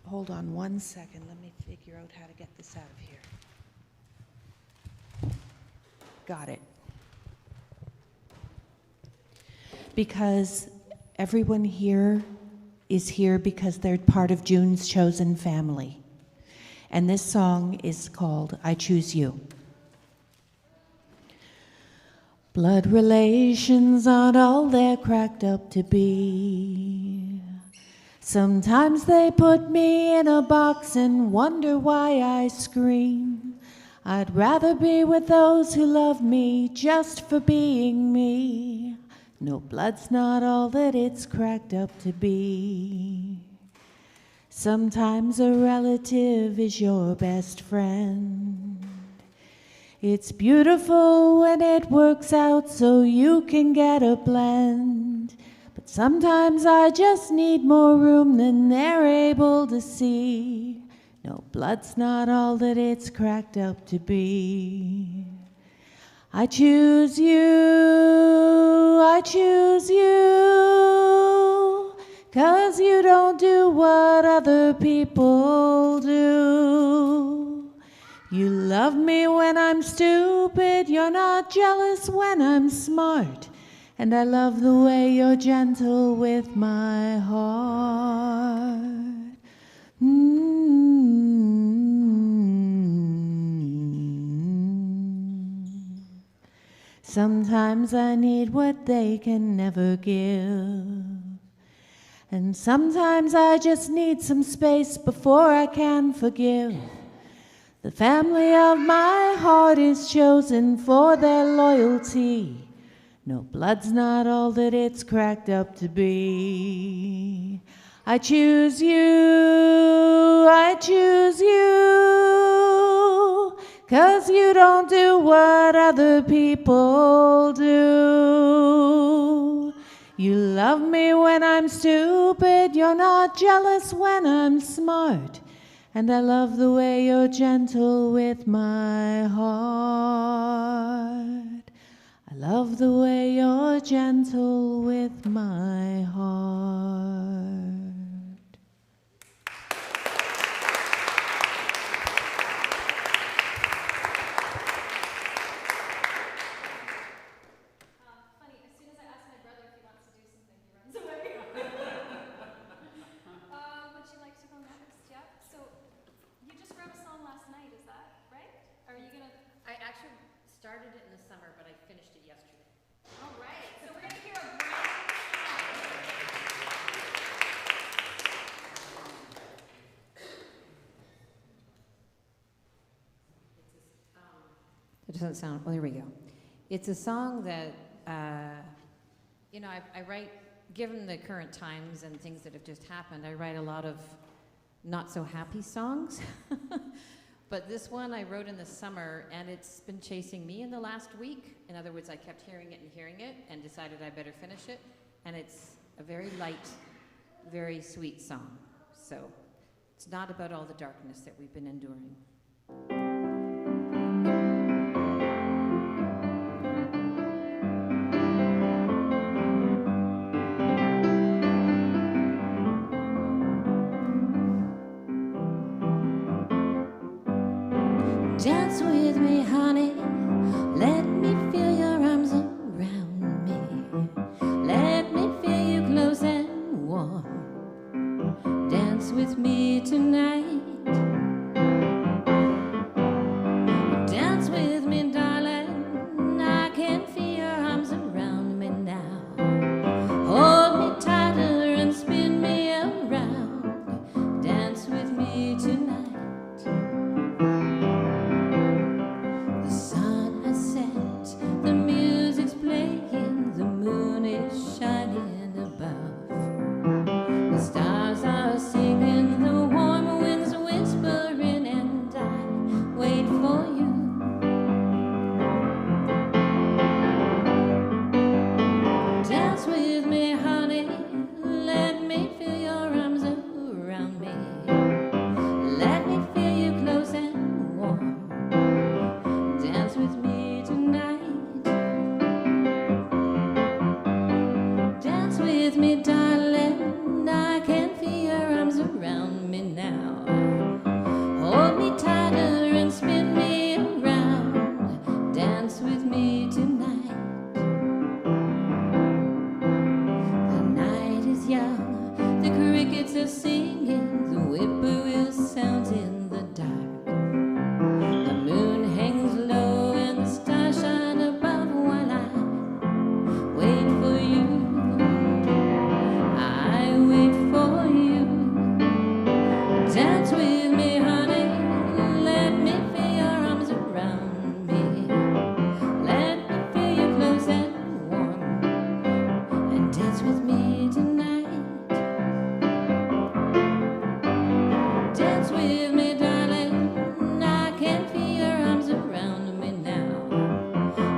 Hold on one second, let me figure out how to get this out of here. Got it. Because everyone here is here because they're part of June's chosen family. And this song is called I Choose You. Blood relations aren't all they're cracked up to be. Sometimes they put me in a box and wonder why I scream. I'd rather be with those who love me just for being me. No, blood's not all that it's cracked up to be. Sometimes a relative is your best friend. It's beautiful when it works out so you can get a blend. But sometimes I just need more room than they're able to see. No, blood's not all that it's cracked up to be. I choose you, I choose you, 'cause you don't do what other people do. You love me when I'm stupid, you're not jealous when I'm smart, and I love the way you're gentle with my heart. Sometimes I need what they can never give, and sometimes I just need some space before I can forgive. The family of my heart is chosen for their loyalty. No, blood's not all that it's cracked up to be. I choose you, I choose you, 'cause you don't do what other people do. You love me when I'm stupid, you're not jealous when I'm smart, and I love the way you're gentle with my heart. I love the way you're gentle with my heart. Funny, as soon as I ask my brother if he wants to do something, he runs away. Would you like to go next? Yeah. So you just wrote a song last night, is that right? Are you gonna? I actually started it in the summer, but I finished it yesterday. All right. So we're gonna hear a brand new It doesn't sound, well, here we go. It's a song that, you know, I write, given the current times and things that have just happened, I write a lot of not so happy songs. But this one I wrote in the summer, and it's been chasing me in the last week. In other words, I kept hearing it and decided I better finish it. And it's a very light, very sweet song. So it's not about all the darkness that we've been enduring. with me, honey. Let me feel your arms around me. Let me feel you close and warm. Dance with me tonight. Dance with me, darling. I can feel your arms around me now. Hold me tighter and spin me around. Dance with me tonight. The sun has set, the music's playing, the moon is shining above. The stars are singing, the warm winds whispering, and I wait for you. Dance with me, honey. Let me feel your arms around me. Let me feel you close and warm. Dance with me tonight. Dance with me, darling. I can feel your arms around me now. Hold me tighter and spin me around. Dance with me tonight. The night is young, the crickets are singing, the whippoorwill sounds in the dark. The moon hangs low and the stars shine above while I wait for you. I wait for you. Dance with me, honey. Let me feel your arms around me. Let me feel you close and warm. And dance with me tonight. Dance with me, darling. I can feel your arms around me now.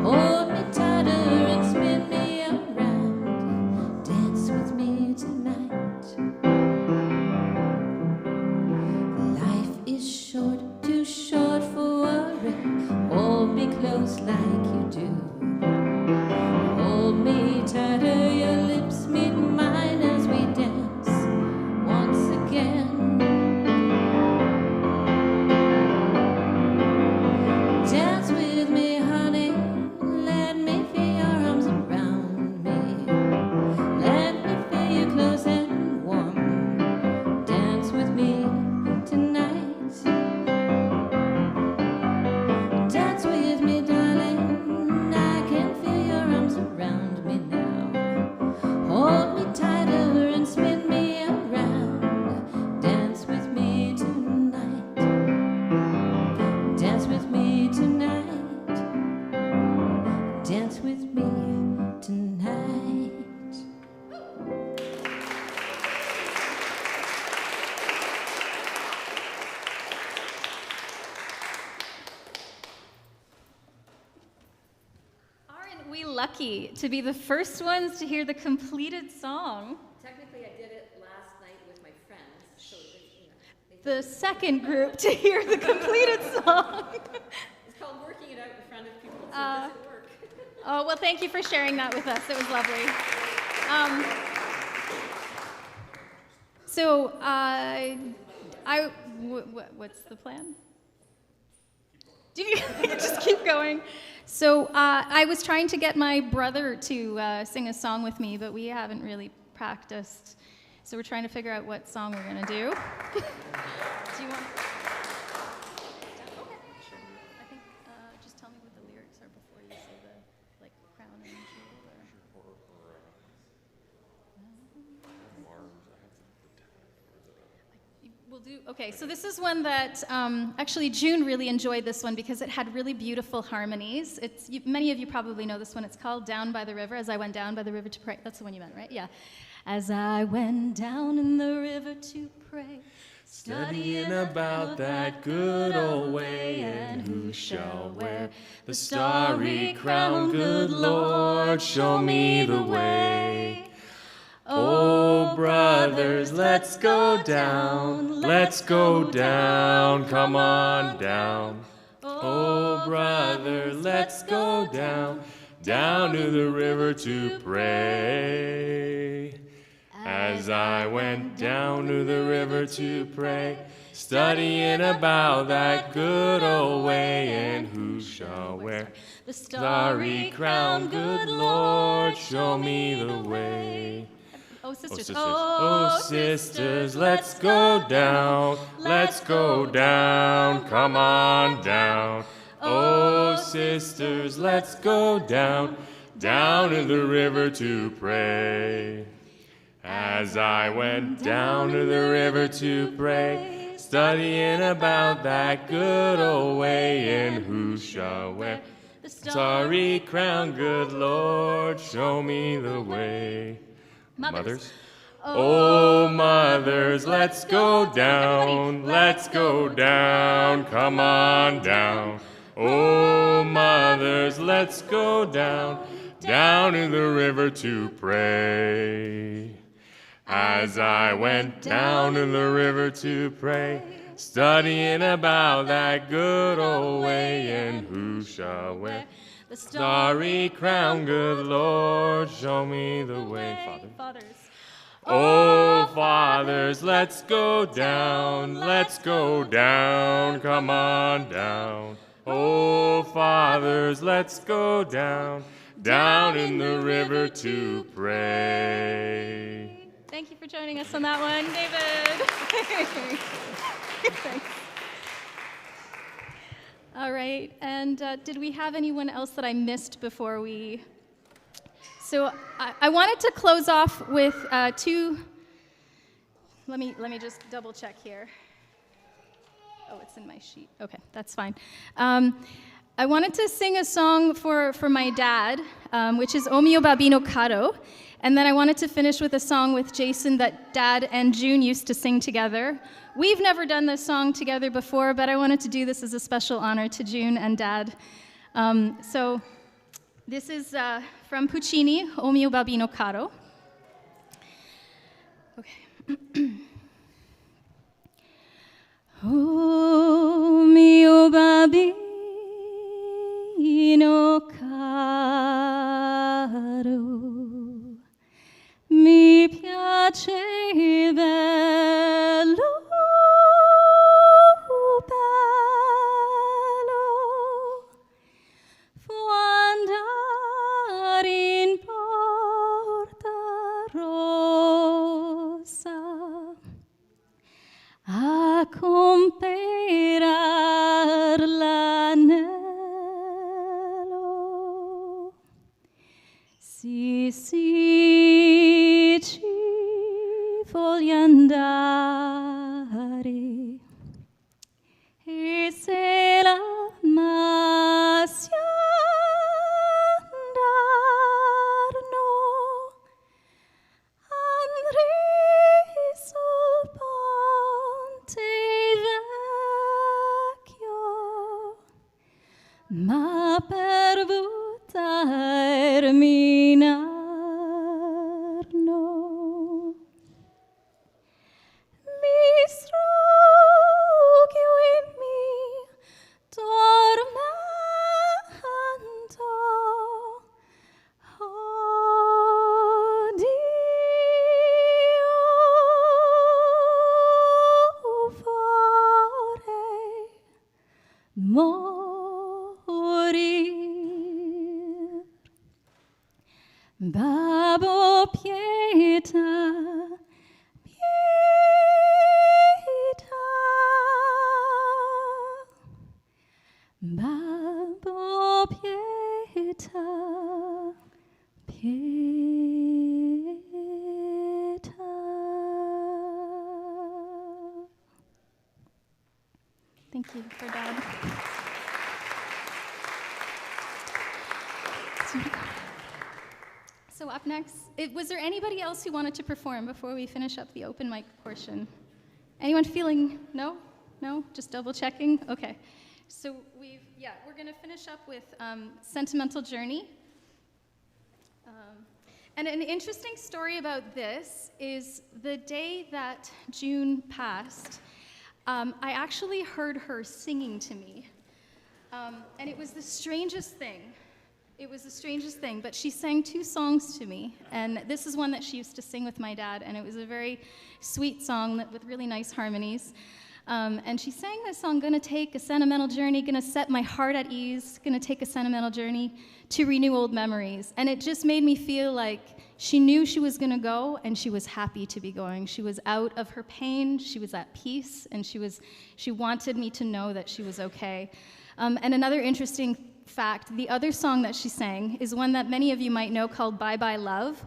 Hold me tighter and spin me around. Dance with me tonight. Life is short, too short for worry. Hold me close like you do. Hold me tighter, your lips meet mine as we dance once again. Dance with me, honey. Let me feel your arms around me. Let me feel you close and warm. Dance with me tonight. Dance with me, darling. I can feel your arms around me now. Hold me tighter and spin me around. Dance with me tonight. Dance with me tonight. Dance with me tonight. Aren't we lucky to be the first ones to hear the completed song? Technically, I did it last night with my friends, so The second group to hear the completed song. it's called working it out in front of people. So Uh, does it work? Oh, well, thank you for sharing that with us. It was lovely. What's the plan? Do you just keep going? So I was trying to get my brother to sing a song with me, but we haven't really practiced. So we're trying to figure out what song we're gonna do. Do you want? Okay, sure. I think just tell me what the lyrics are before you say the like crown and jewel. We'll do, okay, so this is one that, actually June really enjoyed this one because it had really beautiful harmonies. Many of you probably know this one. It's called Down by the River, As I Went Down by the River to Pray. That's the one you meant, right? Yeah. As I went down in the river to pray, studying about that good old way, and who shall wear the starry crown? Good Lord, show me the way. Oh, brothers, let's go down, let's go down, come on down. Oh, brother, let's go down, down to the river to pray. As I went down to the river to pray, studying about that good old way, and who shall wear the starry crown? Good Lord, show me the way. Oh, sisters. Oh, sisters, let's go down. Let's go down. Come on down. Oh, sisters, let's go down. Down in the river to pray. As I went down to the river to pray, studying about that good old way, and who shall wear the starry crown? Good Lord, show me the way. Mothers. Oh, mothers, let's go down. Let's go down. Come on down. Oh, mothers, let's go down. Down in the river to pray. As I went down in the river to pray, studying about that good old way, and who shall wear the starry crown? Good Lord, show me the way. Fathers. Oh, fathers, let's go down. Let's go down. Come on down. Oh, fathers, let's go down. Down in the river to pray. Thank you for joining us on that one, David. Thanks. All right, and did we have anyone else that I missed before we... So I wanted to close off with two... Let me just double check here. Oh, it's in my sheet. Okay, that's fine. I wanted to sing a song for my dad, which is O mio babbino caro. And then I wanted to finish with a song with Jason that Dad and June used to sing together. We've never done this song together before, but I wanted to do this as a special honor to June and Dad. So this is from Puccini, O mio babbino caro. Okay. O mio babbino caro, mi piace bello, bello, fu andare in Porta Rossa a comperar l'anello. Sì, sì, ci voglio andare, e se la massia andarno, andrei sul ponte vecchio, ma per buttarmi in arno mi struggo e mi tormento. Oh Dio, vorrei morir. Babbo, pietà, pietà. Babbo, pietà, pietà. Thank you for Dad. So up next, was there anybody else who wanted to perform before we finish up the open mic portion? Anyone feeling, no? No? Just double checking? Okay. So we're gonna finish up with Sentimental Journey. And an interesting story about this is the day that June passed, I actually heard her singing to me. And it was the strangest thing. It was the strangest thing, but she sang two songs to me, and this is one that she used to sing with my dad, and it was a very sweet song with really nice harmonies. And she sang this song, Gonna Take a Sentimental Journey, Gonna Set My Heart at Ease, Gonna Take a Sentimental Journey to Renew Old Memories. And it just made me feel like she knew she was gonna go, and she was happy to be going. She was out of her pain, she was at peace, and she wanted me to know that she was okay. And another interesting fact, the other song that she sang is one that many of you might know called Bye Bye Love.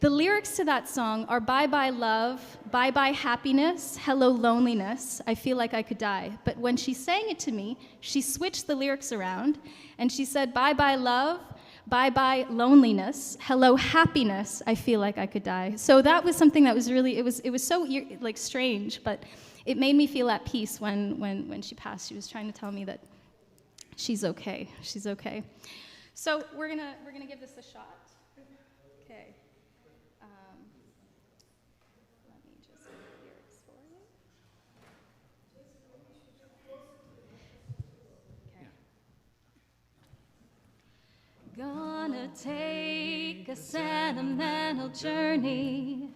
The lyrics to that song are bye bye love, bye bye happiness, hello loneliness, I feel like I could die. But when she sang it to me, she switched the lyrics around and she said bye bye love, bye bye loneliness, hello happiness, I feel like I could die. So that was something that was really, it was so like strange, but it made me feel at peace when she passed. She was trying to tell me that she's okay, she's okay. So we're gonna give this a shot. Okay. Let me just get the lyrics for you. Okay. Gonna take a sentimental journey,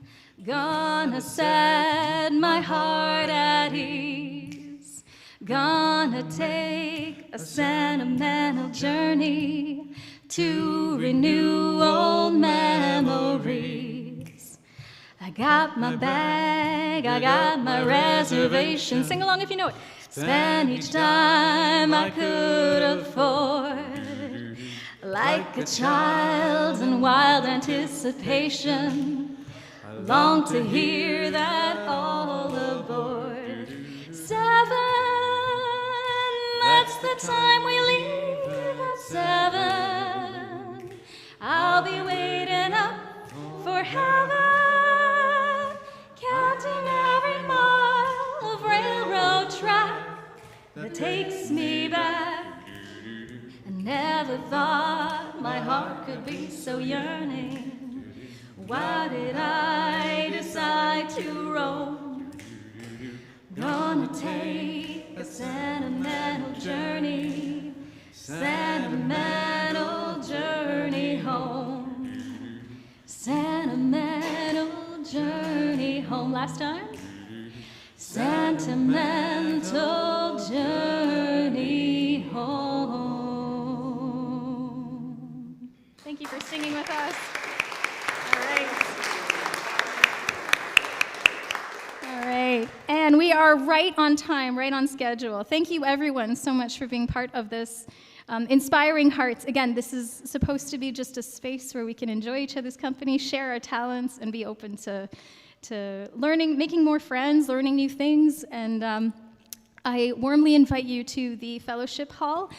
gonna set my heart at ease, gonna take a sentimental journey to renew old memories. I got my bag, I got my reservation. Sing along if you know it. Spend each time I could afford, like a child in wild anticipation. I long to hear that all aboard. 7, that's the time we leave at 7. I'll be waiting up for heaven, counting every mile of railroad track that takes me back. I never thought my heart could be so yearning. Why did I decide to roam? Gonna take a sentimental journey, sentimental journey home, sentimental journey home. Last time. Sentimental journey home. Thank you for singing with us. All right. All right. And we are right on time, right on schedule. Thank you, everyone, so much for being part of this Inspiring Hearts. Again, this is supposed to be just a space where we can enjoy each other's company, share our talents, and be open to learning, making more friends, learning new things. And I warmly invite you to the fellowship hall.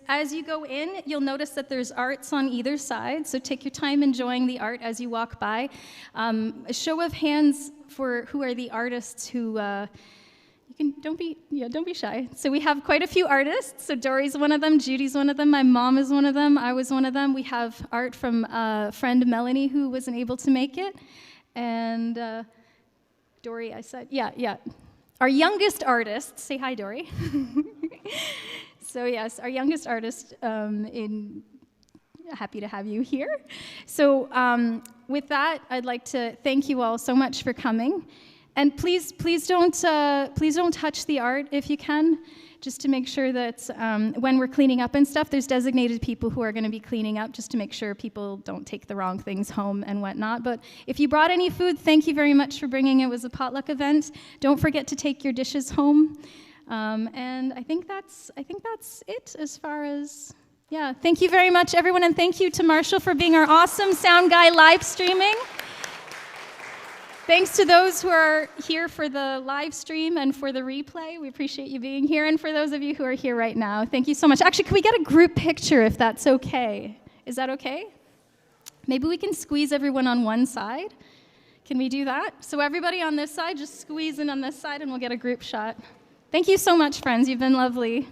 As you go in, you'll notice that there's arts on either side, so take your time enjoying the art as you walk by. A show of hands for who are the artists who, don't be shy. So we have quite a few artists. So Dory's one of them, Judy's one of them, my mom is one of them, I was one of them. We have art from friend Melanie, who wasn't able to make it. And Dory, I said, yeah. Our youngest artist, say hi, Dory. So yes, our youngest artist, happy to have you here. So with that, I'd like to thank you all so much for coming. And please don't touch the art if you can, just to make sure that when we're cleaning up and stuff, there's designated people who are going to be cleaning up, just to make sure people don't take the wrong things home and whatnot. But if you brought any food, thank you very much for bringing. It was a potluck event. Don't forget to take your dishes home. And I think that's it as far as, yeah. Thank you very much, everyone, and thank you to Marshall for being our awesome sound guy live streaming. Thanks to those who are here for the live stream and for the replay. We appreciate you being here. And for those of you who are here right now, thank you so much. Actually, can we get a group picture if that's okay? Is that okay? Maybe we can squeeze everyone on one side. Can we do that? So everybody on this side, just squeeze in on this side and we'll get a group shot. Thank you so much, friends. You've been lovely.